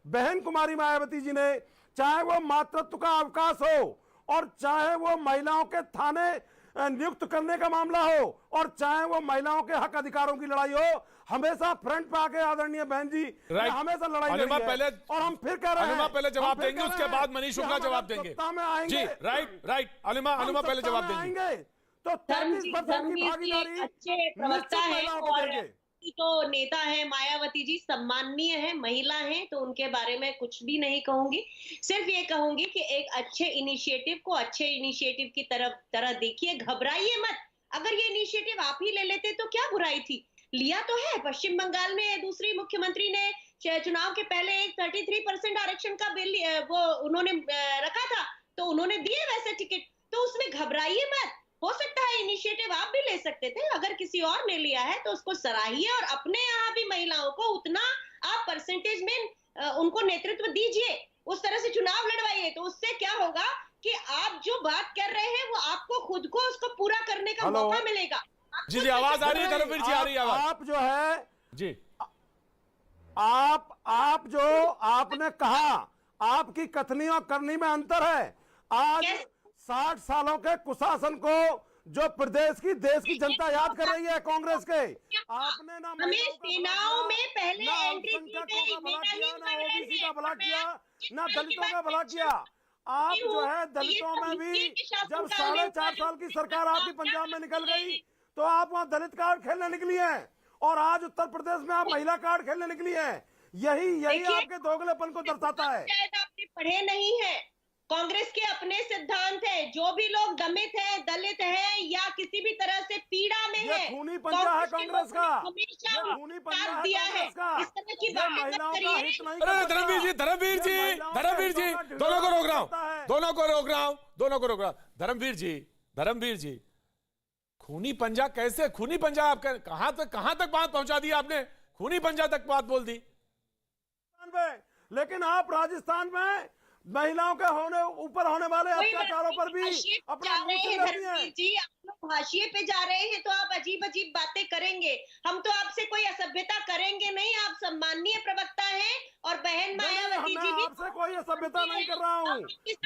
बहन कुमारी मायावती जी ने, चाहे वो मातृत्व का अवकाश हो, और चाहे वो महिलाओं के थाने नियुक्त करने का मामला हो, और चाहे वो महिलाओं के हक अधिकारों की लड़ाई हो, हमेशा फ्रंट पे आके आदरणीय बहन जी हमेशा लड़ाई लड़ी है। पहले, और हम फिर कह रहे हैं, पहले जवाब देंगे, उसके बाद मनीष शुक्ला जवाब देंगे जी। राइट, अलिमा पहले जवाब देंगे। तो 33% की भागीदारी अच्छे प्रवक्ता है और तो नेता है मायावती जी, सम्माननीय है, महिला हैं, तो उनके बारे में कुछ भी नहीं कहूंगी। सिर्फ ये कहूंगी कि एक अच्छे इनिशिएटिव को अच्छे इनिशिएटिव की तरह देखिए, घबराइए मत। अगर ये इनिशिएटिव आप ही ले लेते तो क्या बुराई थी, लिया तो है। पश्चिम बंगाल में दूसरी मुख्यमंत्री ने चुनाव के पहले एक 33% आरक्षण का बिल वो उन्होंने रखा था, तो उन्होंने दिए वैसे टिकट, तो उसमें घबराइए मत। हो सकता है इनिशिएटिव आप भी ले सकते थे, अगर किसी और ने लिया है तो उसको सराहिए, और अपने यहाँ भी महिलाओं को उतना आप परसेंटेज में उनको नेतृत्व दीजिए, उस तरह से चुनाव लड़वाइए। तो उससे क्या होगा कि आप जो बात कर रहे हैं वो आपको खुद को उसको पूरा करने का मौका मिलेगा। जी जी, आवाज आ रही है धर्मवीर जी, आ रही है आवाज। आप जो है जी, आप जो आपने कहा, आपकी कथनी और करनी में अंतर है। आज 60 सालों के कुशासन को जो प्रदेश की देश की जनता याद कर रही है कांग्रेस के, आपने ना सेनाओं में पहले एंट्री का भला किया, ना ओबीसी का भला किया, ना दलितों का भला किया। आप जो है दलितों में भी, जब 4.5 साल की सरकार आपकी पंजाब में निकल गई तो आप वहां दलित कार्ड खेलने निकली हैं, और आज उत्तर प्रदेश में आप महिला कार्ड खेलने निकली हैं। यही आपके दोगलेपन को दर्शाता है। आपने पढ़े नहीं है, कांग्रेस के अपने सिद्धांत है। जो भी लोग दमित है, दलित है, या किसी भी तरह से पीड़ा में है, खूनी पंजा है कांग्रेस का, हमेशा खूनी पंजा है दिया है। कांग्रेस का। इस तरह की बात महिलाओं का हित नहीं। अरे धर्मवीर जी, दोनों को रोक रहा हूं, दोनों को रोक रहा हूं। धर्मवीर जी, खूनी पंजा कैसे? खूनी पंजा आपका कहां तक बात पहुंचा दी आपने? खूनी पंजा तक बात बोल दी। लेकिन आप राजस्थान में महिलाओं के ऊपर होने वाले अत्याचारों पर भी अपना जी, आप लोग हाशिए पे जा रहे हैं तो आप अजीब बातें करेंगे। हम तो आपसे कोई असभ्यता करेंगे नहीं, आप सम्माननीय प्रवक्ता हैं, और बहन मायावती जी भी। आपसे कोई असभ्यता नहीं कर रहा हूँ,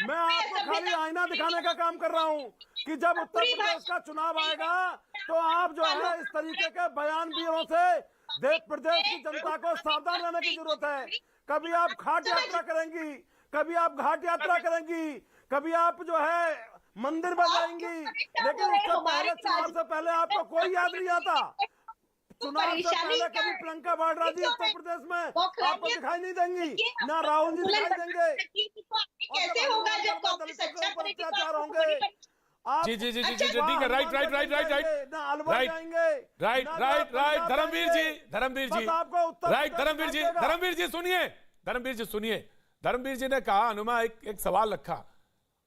मैं आपको खाली आईना दिखाने का काम कर रहा हूँ कि जब उत्तर प्रदेश का चुनाव आएगा तो आप जो है इस तरीके के बयानबाजियों से देश प्रदेश की जनता को सावधान रहने की जरूरत है। कभी आप घाट यात्रा करेंगी, कभी आप घाट यात्रा करेंगी, कभी आप जो है मंदिर में जाएंगी, लेकिन उससे पहले, चुनाव से पहले आपको कोई याद नहीं आता। चुनाव से पहले कभी प्रियंका वाड्रा जी उत्तर प्रदेश में आपको दिखाई नहीं देंगी, ना राहुल जी दिखाई देंगे। कैसे होगा जब कांग्रेस अच्छा करेगी? अत्याचार होंगे। जी, ठीक है, राइट। धर्मवीर जी सुनिए। धर्मवीर जी ने कहा, अनुमा एक सवाल रखा।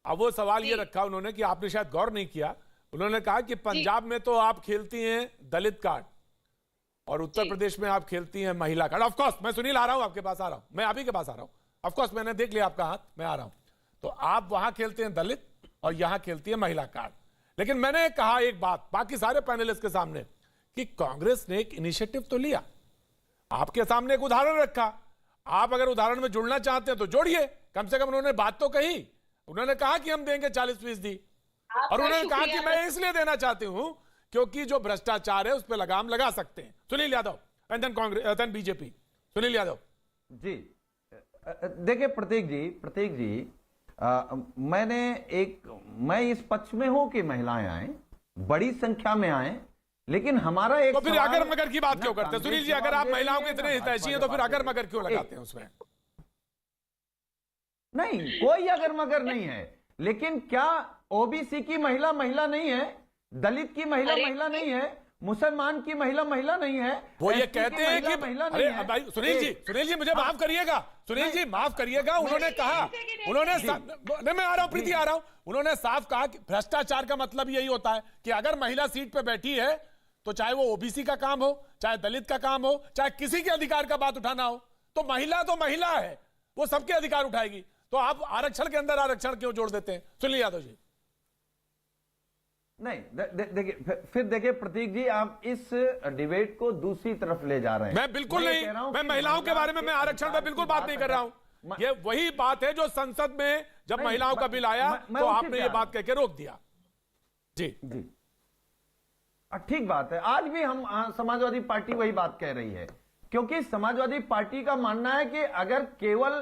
अब वो सवाल ये रखा उन्होंने कि आपने शायद गौर नहीं किया। उन्होंने कहा कि पंजाब में तो आप खेलती हैं दलित कार्ड, और उत्तर प्रदेश में आप खेलती हैं महिला कार्ड। ऑफ कोर्स मैं सुनील आ रहा हूं, आपके पास आ रहा हूं, मैं आप ही के पास आ रहा हूं। ऑफ कोर्स मैंने देख लिया आपका हाथ, मैं आ रहा हूं। तो आप वहां खेलते हैं दलित और यहां खेलती है महिला कार्ड। लेकिन मैंने कहा एक बात बाकी सारे पैनलिस्ट के सामने कि कांग्रेस ने एक इनिशिएटिव तो लिया, आपके सामने एक उदाहरण रखा। आप अगर उदाहरण में जुड़ना चाहते हैं तो जोड़िए, कम से कम उन्होंने बात तो कही। उन्होंने कहा कि हम देंगे 40%, और उन्होंने कहा कि मैं इसलिए देना चाहती हूं क्योंकि जो भ्रष्टाचार है उस पर लगाम लगा सकते हैं। Sunil Yadav and then Congress, then BJP. Sunil Yadav ji, देखिए प्रतीक जी, मैं इस पक्ष में हूं कि महिलाएं आए, बड़ी संख्या में आए, लेकिन हमारा एक तो फिर अगर मगर की बात क्यों करते हैं सुनील जी? अगर आप महिलाओं के इतने हितैषी हैं तो फिर अगर मगर क्यों लगाते हैं उसमें? नहीं, कोई अगर मगर नहीं है, लेकिन क्या ओबीसी की महिला नहीं है, दलित की महिला नहीं है, मुसलमान की महिला नहीं है? वो ये कहते हैं कि अरे भाई सुनील जी मुझे माफ करिएगा, सुनील जी माफ करिएगा। उन्होंने कहा, मैं आ रहा हूं, प्रीति आ रहा हूं। उन्होंने साफ कहा कि भ्रष्टाचार का मतलब यही होता है कि अगर महिला सीट पे बैठी है तो चाहे वो ओबीसी का काम हो, चाहे दलित का काम हो, चाहे किसी के अधिकार का बात उठाना हो, तो महिला है, वो सबके अधिकार उठाएगी। तो आप आरक्षण के अंदर आरक्षण क्यों जोड़ देते हैं? सुनील यादव जी। नहीं, फिर देखिए प्रतीक जी, आप इस डिबेट को दूसरी तरफ ले जा रहे हैं। मैं बिल्कुल नहीं, मैं महिलाओं के बारे में, मैं आरक्षण पे बिल्कुल बात नहीं कर रहा हूं। ये वही बात है जो संसद में जब नहीं, महिलाओं का बिल आया मैं तो उसी आपने पे ये आ रहा बात कह के रोक दिया। जी जी ठीक बात है। आज भी हम समाजवादी पार्टी वही बात कह रही है, क्योंकि समाजवादी पार्टी का मानना है कि अगर केवल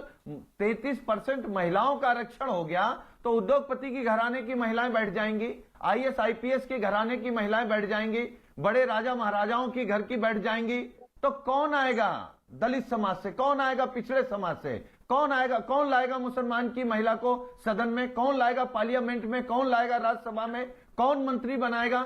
33% महिलाओं का आरक्षण हो गया तो उद्योगपति की घराने की महिलाएं बैठ जाएंगी, आईएएस आईपीएस की घराने की महिलाएं बैठ जाएंगी, बड़े राजा महाराजाओं की घर की बैठ जाएंगी, तो कौन आएगा दलित समाज से, कौन आएगा पिछड़े समाज से, कौन आएगा, कौन लाएगा मुसलमान की महिला को सदन में, कौन लाएगा पार्लियामेंट में, कौन लाएगा राज्यसभा में, कौन मंत्री बनाएगा?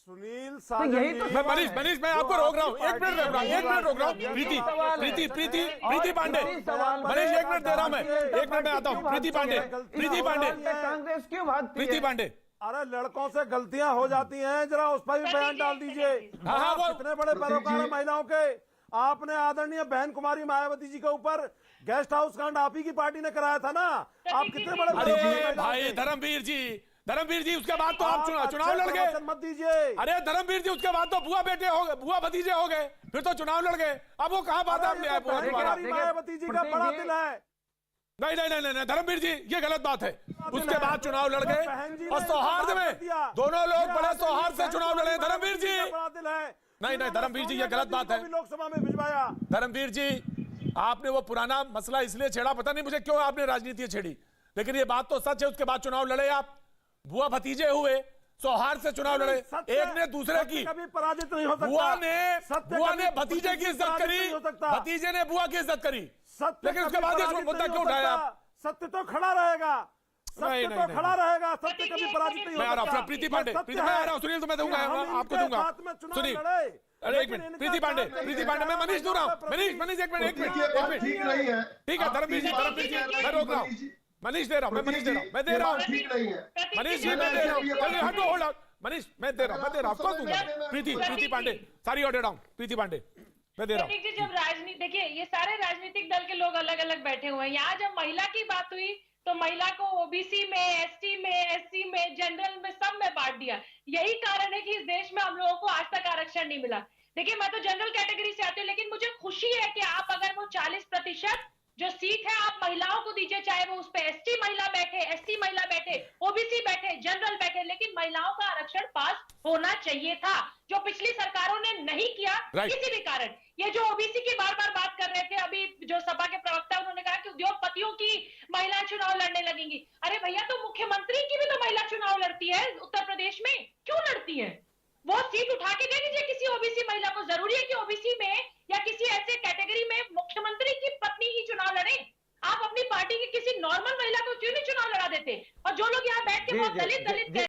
सुनील तो साजन यही जी, तो मैं मनीष मैं आपको रोक रहा हूं, एक मिनट रोक रहा हूं, एक मिनट रोक रहा हूं। प्रीति पांडे, मनीष एक मिनट दे रहा हूं मैं, एक मिनट में आता हूं। प्रीति पांडे कांग्रेस क्यों भागती प्रीति है? पांडे अरे लड़कों से गलतियां हो जाती हैं, जरा उस पर भी बयान डाल दीजिए। हाँ, आप वो- कितने बड़े पैरोकार हैं महिलाओं के। आपने आदरणीय बहन कुमारी मायावती जी के ऊपर गेस्ट हाउस कांड आप ही की पार्टी ने कराया था ना। आप कितने बड़े पैरोकार हैं अरे महिलाओं भाई के। धर्मवीर जी उसके बाद तो आप चुनाव लड़ गए। प्रवचन मत दीजिए। अरे धर्मवीर जी उसके बाद तो बुआ बेटे हो गए, बुआ भतीजे हो गए, फिर तो चुनाव लड़ गए। अब वो कहां बात अरे है ये तो बहन बुआ कुमारी मायावती जी का बड़ा दिल है। नहीं धर्मवीर जी ये गलत बात है। उसके बाद चुनाव लड़ गए बहन जी ने और सौहार्द इस्तेमाल में कर दिया। दोनों लोग ये बड़े आदरणीय सौहार्द से बहन चुनाव कुमारी लड़े। धर्मवीर मायावती जी का बड़ा दिल है। नहीं धर्मवीर जी ये गलत बात है। लोकसभा में भिजवाया। धर्मवीर जी आपने वो पुराना मसला इसलिए छेड़ा, पता नहीं मुझे क्यों आपने राजनीति छेड़ी, लेकिन ये बात तो सच है। उसके बाद चुनाव लड़े आप, बुआ भतीजे हुए, सौहार्द से चुनाव लड़े, एक ने दूसरे की। कभी पराजित नहीं हो सकता। बुआ ने भतीजे की इज्जत करी, भतीजे ने बुआ की इज्जत करी, लेकिन उसके बाद ये मुद्दा क्यों उठाया आप? सत्य तो खड़ा रहेगा, नहीं, सत्य नहीं, तो खड़ा रहेगा, सत्य कभी पराजित नहीं हो मैं आ रहा सकता। हूं प्रीति पांडे, सत्य मैं आ है रहा हूं सुनील, तो मैं दूंगा, कि हम आपको इनके दूंगा साथ में चुनाव सुनील। लड़े, अरे एक लेकिन मिनट इनका प्रीति पांडे, साथ में प्रीति पांडे, मैं मनीष दूं रहा हूं। मनीष एक मिनट ठीक नहीं है। ठीक है धर्मवीर जी मैं रोक रहा हूं। मनीष दे रहा हूं, मैं दे रहा हूं ठीक नहीं है। मनीष जी मैं दे रहा हूं। चलिए हटो, होल्ड ऑन मनीष, मैं दे रहा हूं, आपको दूंगा। प्रीति पांडे सारी ऑर्डर डाउन। प्रीति पांडे मैं दे रहा हूं। जी जब राजनीति देखिए, ये सारे राजनीतिक दल के लोग अलग अलग बैठे हुए हैं। यहाँ जब महिला की बात हुई तो महिला को ओबीसी में, एसटी में, एससी में, जनरल में, सब में बांट दिया। यही कारण है कि इस देश में हम लोगों को आज तक आरक्षण नहीं मिला। देखिए मैं तो जनरल कैटेगरी से आती हूँ, लेकिन मुझे खुशी है कि आप अगर वो 40% जो सीट है आप महिलाओं को दीजिए, चाहे वो उस पे एसटी महिला बैठे, एससी महिला बैठे, ओबीसी बैठे, जनरल बैठे, लेकिन महिलाओं का आरक्षण पास होना चाहिए था, जो पिछली सरकारों ने नहीं किया किसी भी कारण। ये जो ओबीसी की बार बार बात कर रहे थे, अभी जो सपा के प्रवक्ता उन्होंने कहा कि उद्योगपतियों की महिला चुनाव लड़ने लगेंगी। अरे भैया तो मुख्यमंत्री की भी तो महिला चुनाव लड़ती है उत्तर प्रदेश में, क्यों लड़ती है? वो सीट उठा के दे दीजिए किसी ओबीसी महिला को। जरूरी है कि ओबीसी में या किसी ऐसे कैटेगरी में मुख्यमंत्री की पत्नी ही चुनाव लड़े? आप अपनी पार्टी की किसी नॉर्मल महिला को क्यों नहीं चुनाव लड़ा देते? और जो लोग यहाँ बैठ के बहुत दलित